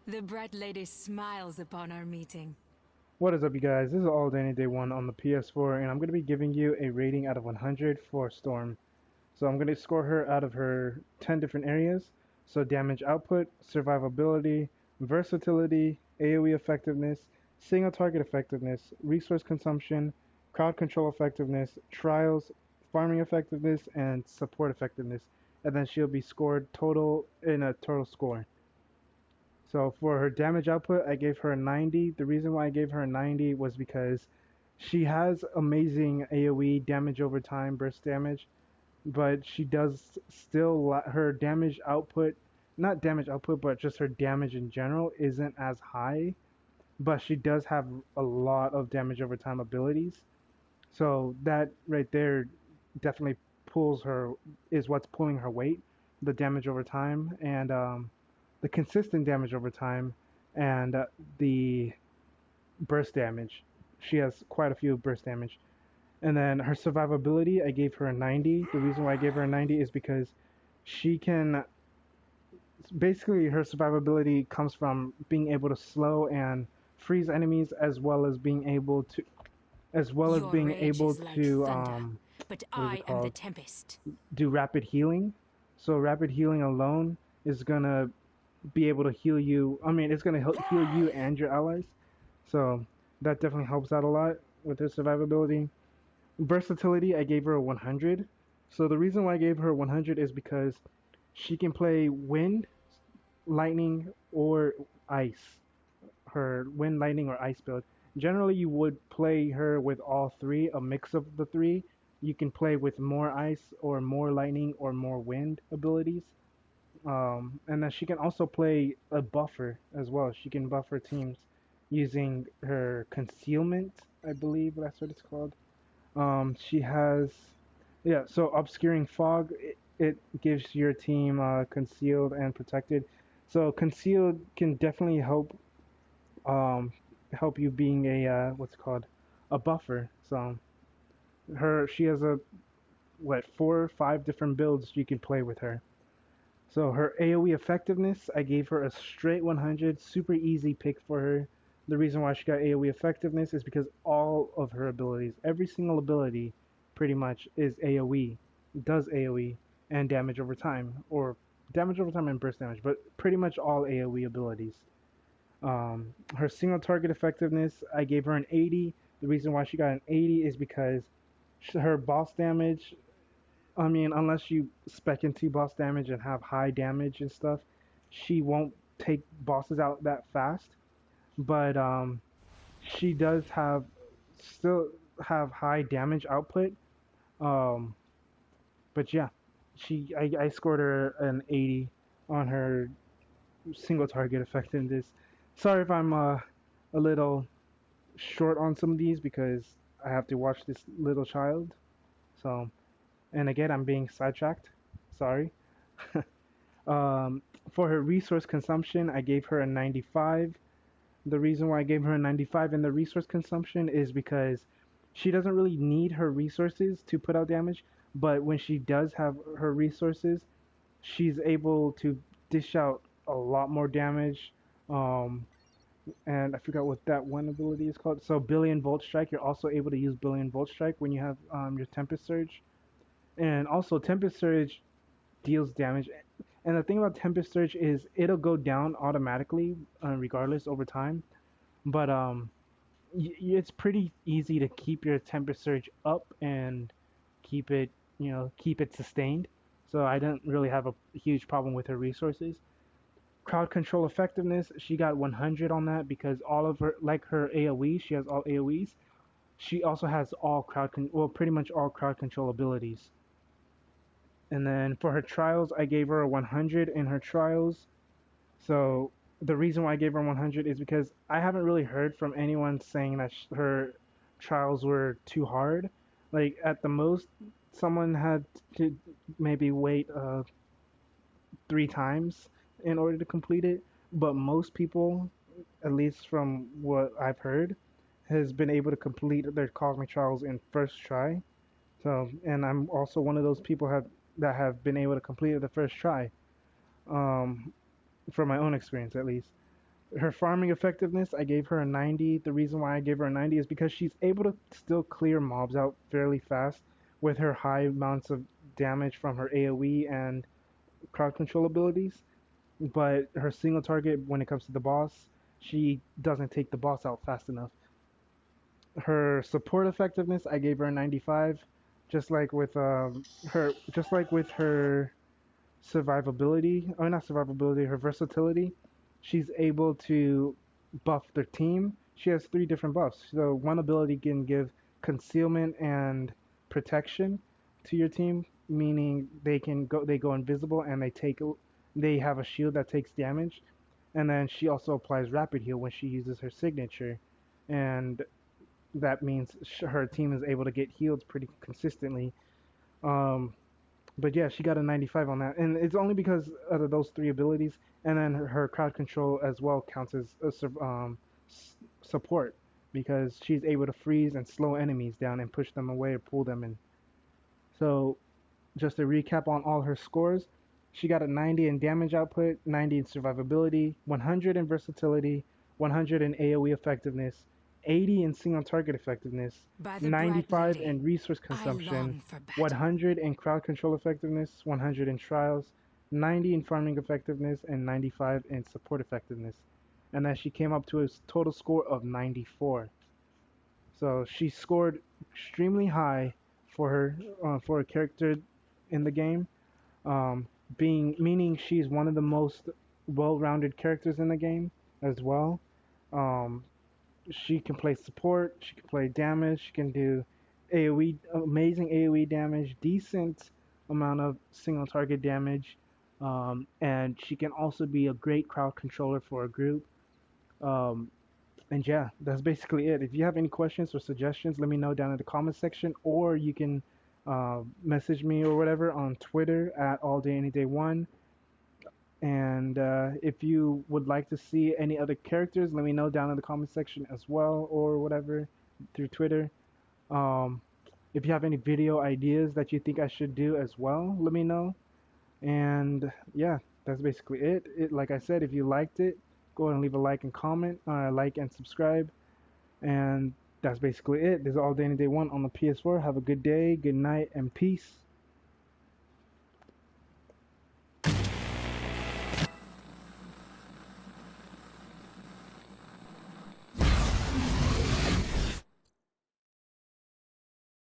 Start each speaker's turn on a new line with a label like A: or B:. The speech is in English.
A: The bright lady smiles upon our meeting.
B: What is up, you guys? This is All Day Day 1 on the PS4, and I'm going to be giving you a rating out of 100 for Storm. So I'm going to score her out of her 10 different areas. So damage output, survivability, versatility, AOE effectiveness, single target effectiveness, resource consumption, crowd control effectiveness, trials, farming effectiveness, and support effectiveness. And then she'll be scored total in a total score. So for her damage output, I gave her a 90. The reason why I gave her a 90 was because she has amazing AoE damage over time, burst damage, but she does still, her damage output, not damage output, but just her damage in general isn't as high, but she does have a lot of damage over time abilities. So that right there definitely pulls her, is what's pulling her weight, the damage over time, and the consistent damage over time, and the burst damage. She has quite a few burst damage. And then her survivability, I gave her a 90. The reason why I gave her a 90 is because she can, basically her survivability comes from being able to slow and freeze enemies, as well as being able to
A: Your rage is like thunder, but
B: what is
A: I
B: it
A: am the
B: called,
A: tempest.
B: do rapid healing. So rapid healing alone is gonna be able to heal you. I mean, it's going to help heal you and your allies. So that definitely helps out a lot with her survivability. Versatility, I gave her a 100. So the reason why I gave her a 100 is because she can play wind, lightning, or ice. Her wind, lightning, or ice build. Generally, you would play her with all three, a mix of the three. You can play with more ice, or more lightning, or more wind abilities. And then she can also play a buffer as well. She can buffer teams using her concealment, I believe that's what it's called. She has, yeah, so obscuring fog, it gives your team concealed and protected. So concealed can definitely help you being a what's it called, a buffer. So she has a, what, 4 or 5 different builds you can play with her. So her AoE effectiveness, I gave her a straight 100, super easy pick for her. The reason why she got AoE effectiveness is because all of her abilities, every single ability pretty much is AoE, does AoE and damage over time, or damage over time and burst damage, but pretty much all AoE abilities. Her single target effectiveness, I gave her an 80. The reason why she got an 80 is because her boss damage, I mean, unless you spec into boss damage and have high damage and stuff, she won't take bosses out that fast. But she does still have high damage output. Um, but yeah, I scored her an 80 on her single target effectiveness. Sorry if I'm a little short on some of these because I have to watch this little child. So. And again, I'm being sidetracked. Sorry. For her resource consumption, I gave her a 95. The reason why I gave her a 95 in the resource consumption is because she doesn't really need her resources to put out damage, but when she does have her resources, she's able to dish out a lot more damage. Um, and I forgot what that one ability is called. So Billion Volt Strike, you're also able to use Billion Volt Strike when you have your Tempest Surge. And also, Tempest Surge deals damage. And the thing about Tempest Surge is it'll go down automatically, regardless over time. But it's pretty easy to keep your Tempest Surge up and keep it, keep it sustained. So I didn't really have a huge problem with her resources. Crowd control effectiveness, she got 100 on that because all of her, like her AOE, she has all AOEs. She also has all pretty much all crowd control abilities. And then for her trials, I gave her a 100 in her trials. So the reason why I gave her 100 is because I haven't really heard from anyone saying that her trials were too hard. Like at the most, someone had to maybe wait 3 times in order to complete it. But most people, at least from what I've heard, has been able to complete their cosmic trials in first try. So, and I'm also one of those people that have been able to complete it the first try, from my own experience at least. Her farming effectiveness, I gave her a 90. The reason why I gave her a 90 is because she's able to still clear mobs out fairly fast with her high amounts of damage from her AOE and crowd control abilities. But her single target, when it comes to the boss, she doesn't take the boss out fast enough. Her support effectiveness, I gave her a 95, just like with her survivability, or not survivability, her versatility. She's able to buff their team. She has three different buffs. So one ability can give concealment and protection to your team, meaning they go invisible and they have a shield that takes damage. And then she also applies rapid heal when she uses her signature, and that means her team is able to get healed pretty consistently. Um, but yeah, she got a 95 on that, and it's only because of those three abilities, and then her crowd control as well counts as support because she's able to freeze and slow enemies down and push them away or pull them in. So just to recap on all her scores, she got a 90 in damage output, 90 in survivability, 100 in versatility, 100 in AOE effectiveness, 80 in single target effectiveness, 95 in resource consumption, 100 in crowd control effectiveness, 100 in trials, 90 in farming effectiveness, and 95 in support effectiveness. And then she came up to a total score of 94. So she scored extremely high for a character in the game, meaning she's one of the most well-rounded characters in the game as well. She can play support, she can play damage, she can do AoE, amazing AoE damage, decent amount of single target damage, and she can also be a great crowd controller for a group. And yeah, that's basically it. If you have any questions or suggestions, let me know down in the comment section, or you can message me or whatever on Twitter at alldayanyday1. And if you would like to see any other characters, let me know down in the comment section as well, or whatever, through Twitter. If you have any video ideas that you think I should do as well, let me know. And yeah, that's basically it. Like I said, if you liked it, go ahead and leave a like and comment, like and subscribe. And that's basically it. This is All Day Any Day 1 on the PS4. Have a good day, good night, and peace.